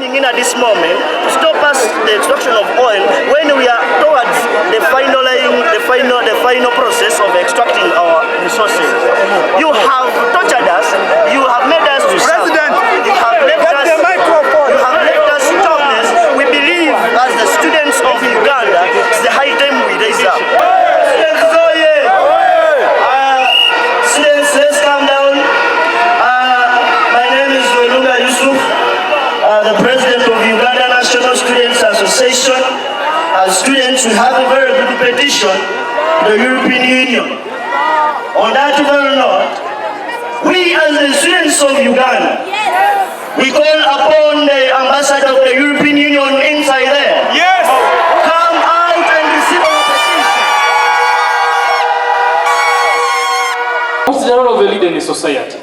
coming in at this moment to stop us the extraction of oil when we are towards the final process of extracting our resources. You have tortured us. You have made us to suffer. You have left us jobless. We believe, as the students of Uganda, it's the high time we raise up. Students, let's calm down. My name is the president of Uganda National Students Association. As students, we have a very good petition to the European Union. On that very note, we as the students of Uganda, we call upon the ambassador of the European Union inside there. Yes! Come out and receive our petition. What's the role of a leader in a society?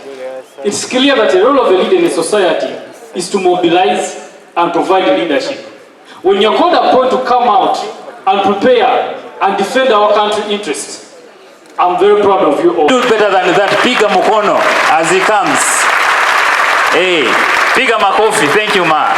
It's clear that the role of a leader in a society is to mobilize and provide leadership. When you're called upon to come out and prepare and defend our country interests, I'm very proud of you all. Do better than that. Piga mukono as he comes. Hey, piga makofi. Thank you, ma.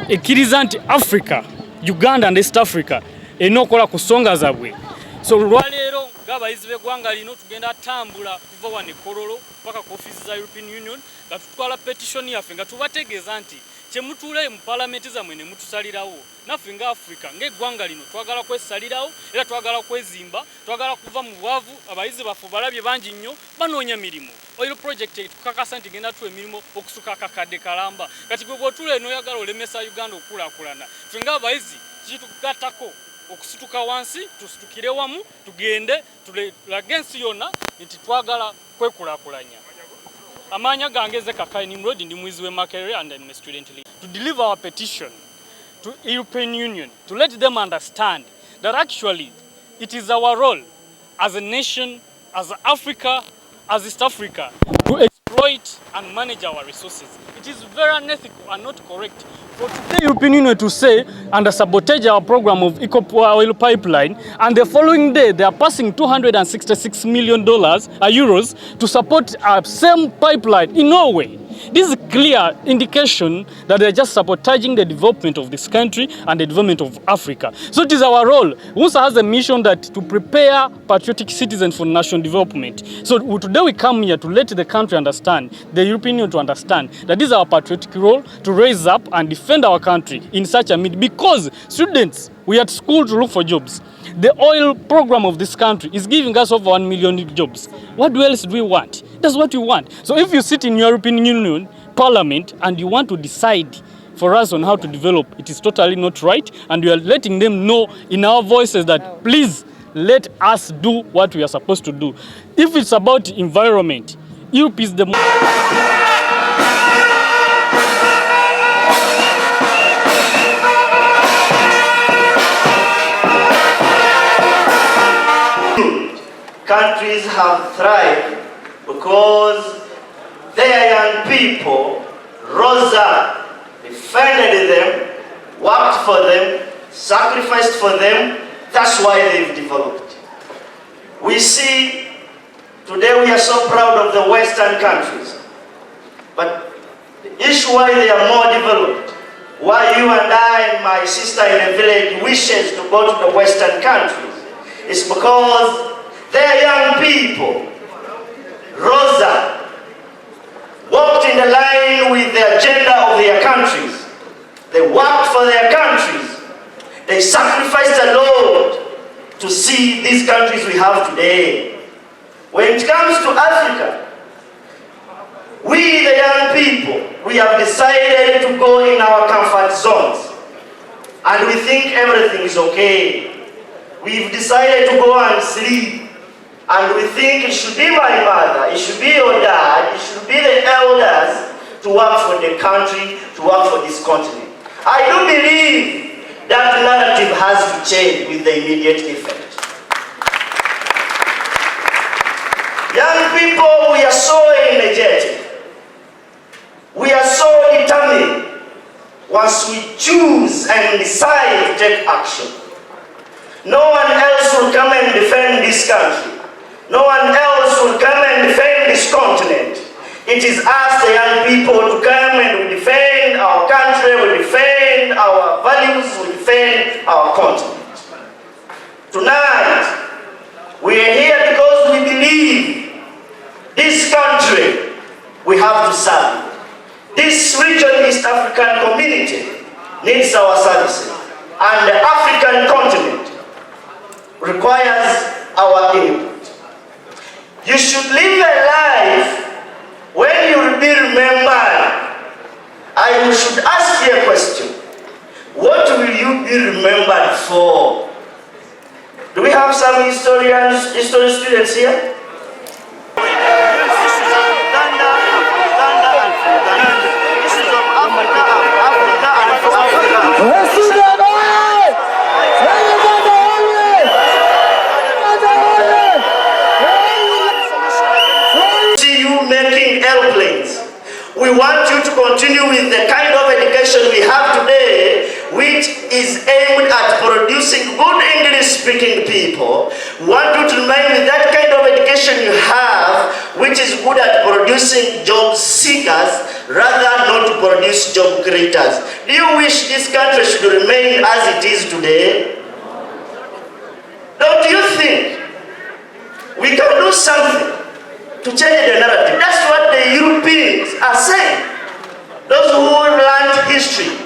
Ekkiriza nti Africa, Uganda and East Africa enokola kusonga zabwe. So lwaleero ng'abayizi b'eggwanga lino tugenda tambula kuva wano e Kololo paka ku office za European Union nga tutwala petition yaffe nga tubategeeza nti kyemutuule mu palamenti zammwe ne mutusalirawo naffe nga Africa ng'eggwanga lino twagala kwesalirawo era twagala kwezimba, twagala kuva mu bwavu. Abayizi baffe balabye bangi nnyo banoonya mirimu. Oil project tukakasa nti genda tuwa emirimu okusuka akakadde kalamba. Kati gwe bw'otuula eno oyagala olemesa Uganda okulaakulana. Ffe ng'abayizi kitugattako okusituka wansi tusitukire wamu tugende tulage ensi yonna nti twagala kwekulaakulanya. Amanya gange Zekakai Nimrod ndi mwizi we Makerere and I'm a student leader. To deliver our petition to European Union, to let them understand that actually it is our role as a nation, as Africa, as East Africa, to exploit and manage our resources. It is very unethical and not correct for today European Union to say and sabotage our program of oil pipeline, and the following day they are passing $266 million euros to support a same pipeline in Norway. This is a clear indication that they are just sabotaging the development of this country and the development of Africa. So it is our role. UNSA has a mission that to prepare patriotic citizens for national development. So today we come here to let the country understand, the European Union to understand that this is our patriotic role to raise up and defend our country in such a mid. Because students, we are at school to look for jobs. The oil program of this country is giving us over 1 million jobs. What else do we want? That's what we want. So if you sit in European Union Parliament and you want to decide for us on how to develop, it is totally not right. And we are letting them know in our voices that please let us do what we are supposed to do. If it's about environment, Europe is the countries have thrived because their young people rose up, defended them, worked for them, sacrificed for them. That's why they've developed. We see today we are so proud of the Western countries, but the issue why they are more developed, why you and I and my sister in the village wishes to go to the Western countries, is because their young people rose up, walked in the line with the agenda of their countries. They worked for their countries. They sacrificed a lot to see these countries we have today. When it comes to Africa, we the young people, we have decided to go in our comfort zones. And we think everything is okay. We've decided to go and sleep. And we think it should be my mother, it should be your dad, it should be the elders to work for the country, to work for this continent. I do believe that narrative has to change with the immediate effect. Young people, we are so energetic. We are so determined once we choose and decide to take action. No one else will come and defend this country. No one else will come and defend this continent. It is us, the young people, to come and we defend our country, we defend our values, we defend our continent. Tonight, we are here because we believe this country, we have to serve. This region, East African community, needs our services. And the African continent requires our input. You should live a life when you will be remembered. I should ask you a question. What will you be remembered for? Do we have some history students here? This is of Uganda and Uganda. This is of Africa and Africa. See you making airplanes. We want you to continue with the kind of education we have today, which is aimed at producing good English-speaking people. We want you to remain with that kind of education you have, which is good at producing job seekers rather than not to produce job creators. Do you wish this country should remain as it is today? Don't you think we can do something to change the narrative? That's what the Europeans are saying. Those who learned history,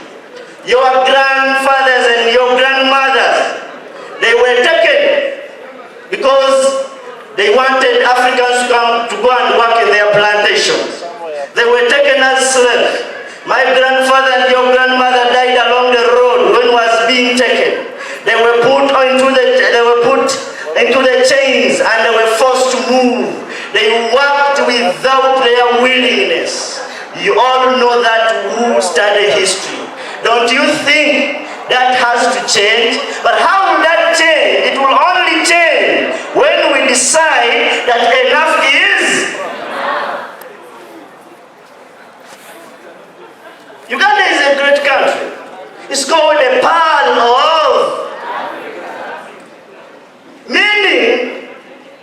your grandfathers and your grandmothers, they were taken because they wanted Africans to go and work in their plantations. They were taken as slaves. My grandfather and your grandmother died along the road when was being taken. They were put into the chains and they were forced to move. They worked without their willingness. You all know that who study history. Don't you think that has to change? But how will that change? It will only change when we decide that enough is. Uganda is a great country. It's called a pearl of. Meaning,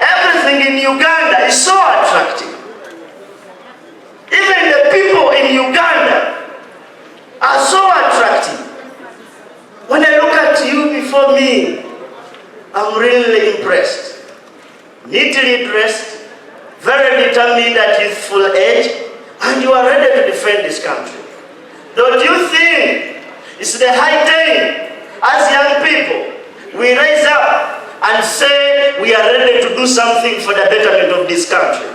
everything in Uganda is so attractive. Even the people in Uganda are so attractive. When I look at you before me, I'm really impressed. Neatly dressed, very determined at youthful age, and you are ready to defend this country. Don't you think it's the high time, as young people, we rise up and say we are ready to do something for the betterment of this country?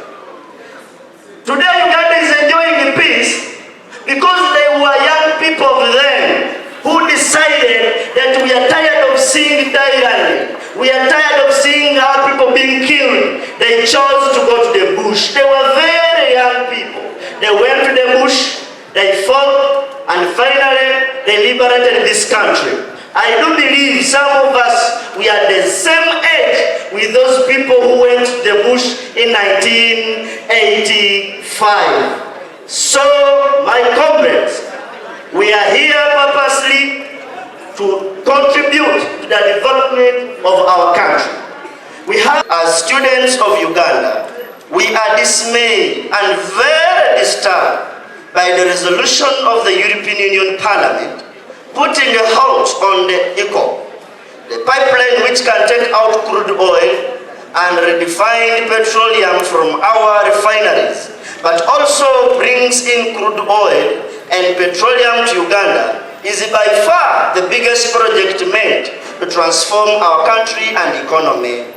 Today Uganda is enjoying peace because they were young people then who decided that we are tired of seeing tyranny. We are tired of seeing our people being killed. They chose to go to the bush. They were very young people. They went to the bush, they fought, and finally they liberated this country. I do believe some of us, we are the same age with those people who went to the bush in 1985. So, my comrades, we are here purposely to contribute to the development of our country. We have, as students of Uganda, we are dismayed and very disturbed by the resolution of the European Union Parliament putting a halt on the ECO, the pipeline which can take out crude oil and redefine petroleum from our refineries, but also brings in crude oil and petroleum to Uganda, is by far the biggest project made to transform our country and economy.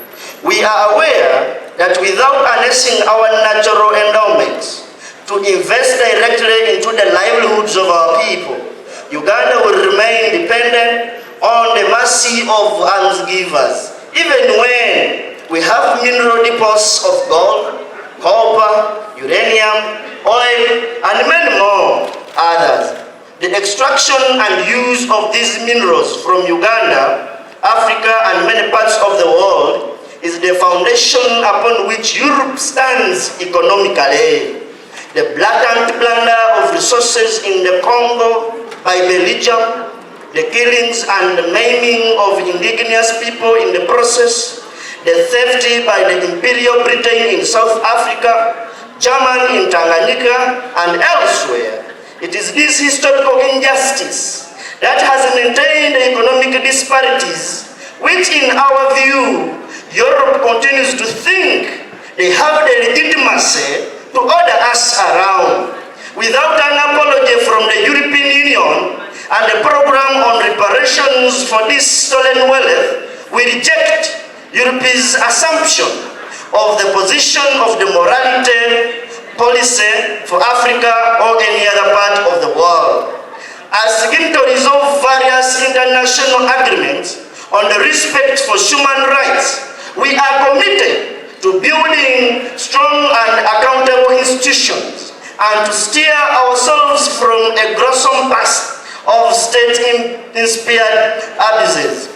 We are aware that without harnessing our natural endowments to invest directly into the livelihoods of our people, Uganda will remain dependent on the mercy of almsgivers, even when we have mineral deposits of gold, copper, uranium, oil, and many more others. The extraction and use of these minerals from Uganda, Africa, and many parts of the world is the foundation upon which Europe stands economically. The blatant plunder of resources in the Congo by Belgium, the killings and the maiming of indigenous people in the process, the theft by the Imperial Britain in South Africa, German in Tanganyika, and elsewhere. It is this historical injustice that has maintained economic disparities, which in our view, Europe continues to think they have the legitimacy to order us around. Without an apology from the European Union and a program on reparations for this stolen wealth, we reject Europe's assumption of the position of the morality policy for Africa or any other part of the world. As signatories of various international agreements on the respect for human rights, we are committed to building strong and accountable institutions and to steer ourselves from a gruesome past of state-inspired abuses.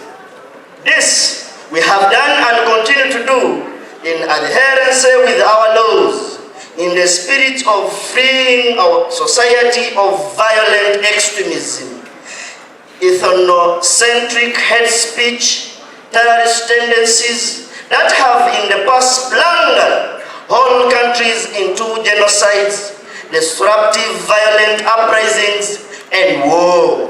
This we have done and continue to do in adherence with our laws, in the spirit of freeing our society of violent extremism, ethnocentric hate speech, terrorist tendencies that have in the past plundered whole countries into genocides, disruptive violent uprisings, and war.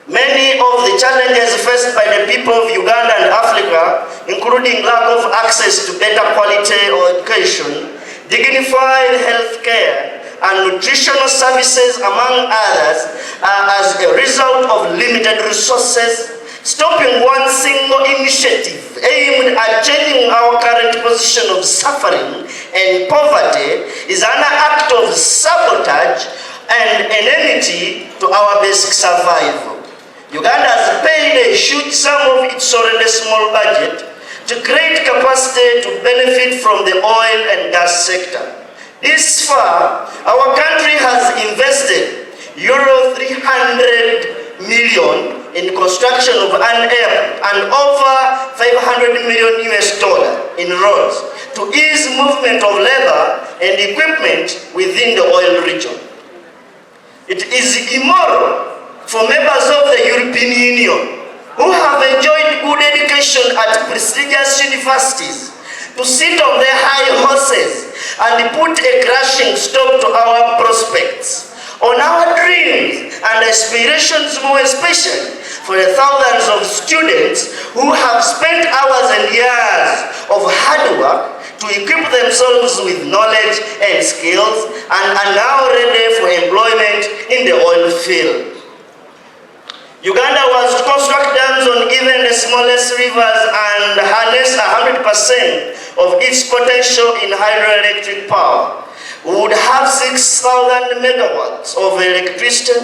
Many of the challenges faced by the people of Uganda and Africa, including lack of access to better quality education, dignified health care, and nutritional services, among others, are as a result of limited resources. Stopping one single initiative aimed at changing our current position of suffering and poverty is an act of sabotage and enmity to our basic survival. Uganda has paid a huge sum of its already small budget to create capacity to benefit from the oil and gas sector. This far, our country has invested euro 300 million in construction of an airport and over 500 million US dollars in roads to ease movement of labor and equipment within the oil region. It is immoral for members of the European Union who have enjoyed good education at prestigious universities to sit on their high horses and put a crashing stop to our prospects, on our dreams and aspirations, more especially for the thousands of students who have spent hours and years of hard work to equip themselves with knowledge and skills and are now ready for employment in the oil field. Uganda was to construct dams on even the smallest rivers and harness 100% of its potential in hydroelectric power. We would have 6,000 megawatts of electricity.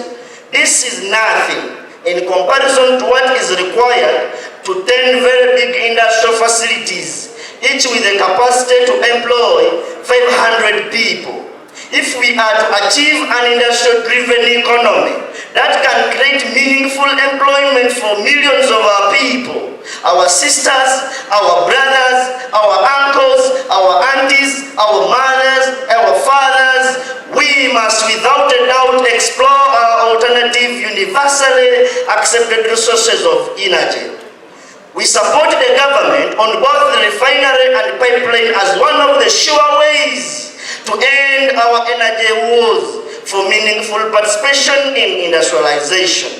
This is nothing in comparison to what is required to 10 very big industrial facilities, each with a capacity to employ 500 people. If we are to achieve an industrial-driven economy that can create meaningful employment for millions of our people, our sisters, our brothers, our uncles, our aunties, our mothers, our fathers, we must without a doubt explore our alternative universally accepted resources of energy. We support the government on both the refinery and pipeline as one of the sure ways to end our energy wars for meaningful participation in industrialization.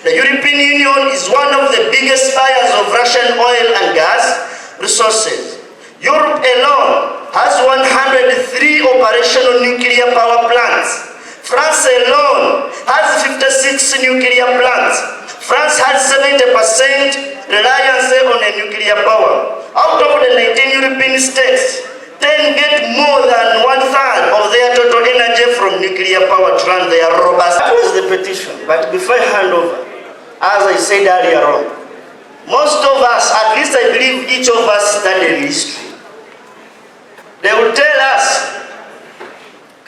The European Union is one of the biggest buyers of Russian oil and gas resources. Europe alone has 103 operational nuclear power plants. France alone has 56 nuclear plants. France has 70% reliance on a nuclear power. Out of the 19 European states, 10 get more than 1/3 of their total energy from nuclear power to run their robust. That was the petition. But before I hand over, as I said earlier on, most of us, at least I believe each of us, studied history. They will tell us,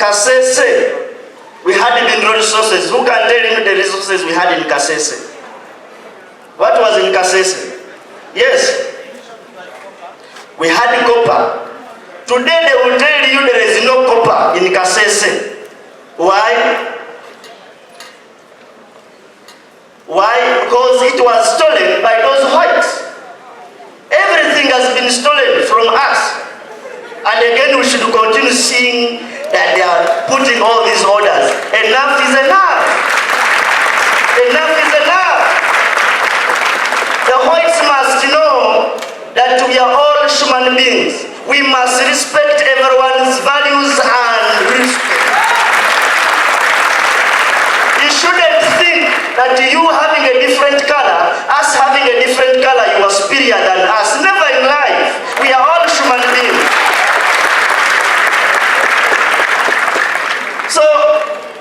Kasese, we had mineral resources. Who can tell me the resources we had in Kasese? What was in Kasese? Yes, we had copper. Today they will tell you there is no copper in Kasese. Why? Why? Because it was stolen by those whites. Everything has been stolen from us. seeing that they are putting all these orders. Enough is enough. Enough is enough. The whites must know that we are all human beings. We must respect everyone's values and respect. You shouldn't think that you having a different color, us having a different color, you are superior than us. Never in life. We are all human beings. So,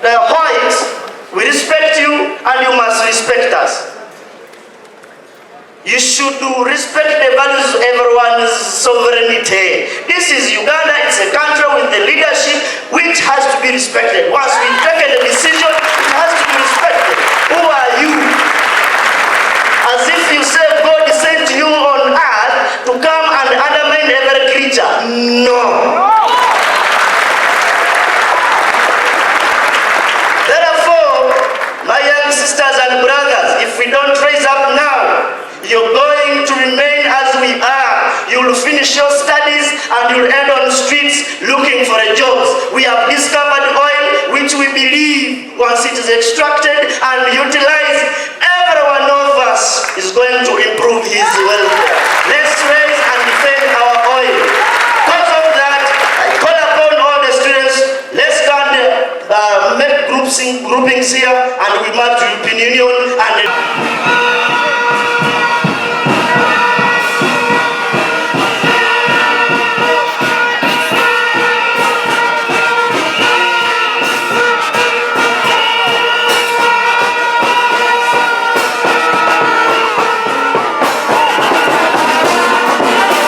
the whites, we respect you and you must respect us. You should respect the values of everyone's sovereignty. This is Uganda. It's a country with the leadership which has to be respected. Once we've taken a decision, it has to be respected. Who are you? As if you say God sent you on earth to come and undermine every creature. No. Therefore, my young sisters and brothers, if we don't raise up now, you're going to remain as we are. You'll finish your studies and you'll end on the streets looking for a job. We have discovered oil which we believe once it is extracted and utilized, every one of us is going to improve his welfare. Let's raise and defend our oil. Because of that, I call upon all the students, let's start make groupings here and we march European Union